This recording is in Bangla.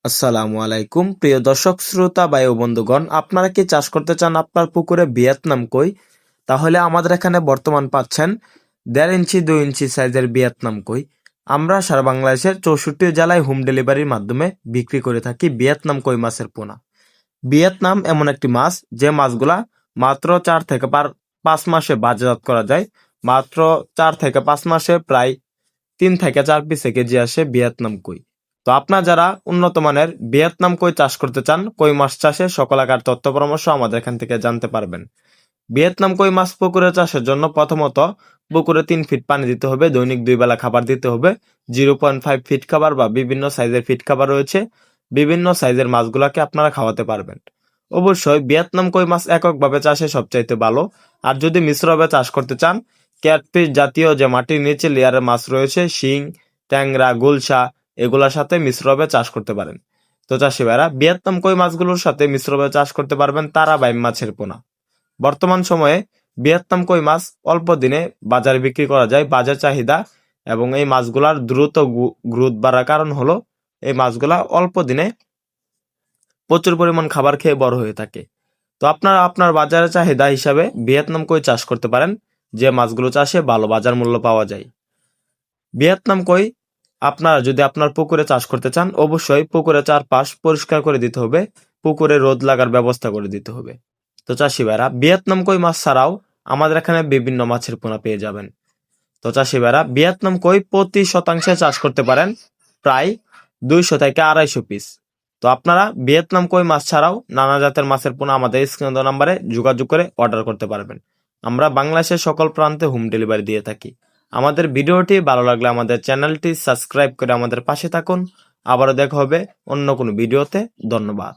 আসসালামু আলাইকুম প্রিয় দর্শক শ্রোতা ভাই ও বন্ধুগণ, আপনারা কি চাষ করতে চান আপনার পুকুরে ভিয়েতনাম কই? তাহলে আমাদের এখানে বর্তমান পাচ্ছেন 1.5 ইঞ্চি 2 ইঞ্চি সাইজের ভিয়েতনাম কই। আমরা সারা বাংলাদেশের 64 জেলায় হোম ডেলিভারির মাধ্যমে বিক্রি করে থাকি ভিয়েতনাম কই মাছের পোনা। ভিয়েতনাম এমন একটি মাছ যে মাছগুলা মাত্র 4 থেকে 5 মাসে বাজারজাত করা যায়। মাত্র 4 থেকে 5 মাসে প্রায় 3 থেকে 4 পিসে কেজি আসে ভিয়েতনাম কই। তো আপনারা যারা উন্নত মানের ভিয়েতনাম কই চাষ করতে চান, কই মাছ চাষে সকল আকার তথ্য পরামর্শ আমাদের এখান থেকে জানতে পারবেন। ভিয়েতনাম কই মাছ পুকুরে চাষের জন্য প্রথমত পুকুরে 3 ফিট পানি দিতে হবে, দৈনিক 2 বেলা খাবার দিতে হবে। 0.5 ফিট খাবার বা বিভিন্ন সাইজের ফিট খাবার রয়েছে, বিভিন্ন সাইজের মাছগুলাকে আপনারা খাওয়াতে পারবেন। অবশ্যই ভিয়েতনাম কই মাছ এককভাবে চাষে সবচাইতে ভালো। আর যদি মিশ্রভাবে চাষ করতে চান, ক্যাটফিশ জাতীয় যে মাটির নিচে লেয়ারের মাছ রয়েছে, শিং, ট্যাংরা, গুলশা, এগুলোর সাথে মিশ্রভাবে চাষ করতে পারেন। তো চাষি ভাইরা ভিয়েতনাম কই মাছগুলোর সাথে মিশ্রভাবে চাষ করতে পারবেন তারা বাইম মাছের পোনা। বর্তমান সময়ে ভিয়েতনাম কই মাছ অল্প দিনে বাজারে বিক্রি করা যায়। বাজার চাহিদা এবং এই মাছগুলার দ্রুত গ্রোথ বাড়ার কারণ হলো এই মাছগুলা অল্প দিনে প্রচুর পরিমাণ খাবার খেয়ে বড় হয়ে থাকে। তো আপনারা আপনার বাজারের চাহিদা হিসাবে ভিয়েতনাম কই চাষ করতে পারেন, যে মাছগুলো চাষে ভালো বাজার মূল্য পাওয়া যায়। ভিয়েতনাম কই আপনারা যদি আপনার পুকুরে চাষ করতে চান, অবশ্যই পুকুরে চারপাশ পরিষ্কার করে দিতে হবে, পুকুরে রোদ লাগার ব্যবস্থা করে দিতে হবে। তো চাষি ভাইরা ভিয়েতনাম কই মাছ ছাড়াও আমাদের এখানে বিভিন্ন মাছের পোনা পেয়ে যাবেন। তো চাষি ভাইরা ভিয়েতনাম কই প্রতি শতাংশে চাষ করতে পারেন প্রায় 200 থেকে 250 পিস। তো আপনারা ভিয়েতনাম কই মাছ ছাড়াও নানা জাতের মাছের পোনা আমাদের স্ক্রিন দেওয়া নাম্বারে যোগাযোগ করে অর্ডার করতে পারবেন। আমরা বাংলাদেশের সকল প্রান্তে হোম ডেলিভারি দিয়ে থাকি। আমাদের ভিডিওটি ভালো লাগলে আমাদের চ্যানেলটি সাবস্ক্রাইব করে আমাদের পাশে থাকুন। আবারও দেখা হবে অন্য কোনো ভিডিওতে। ধন্যবাদ।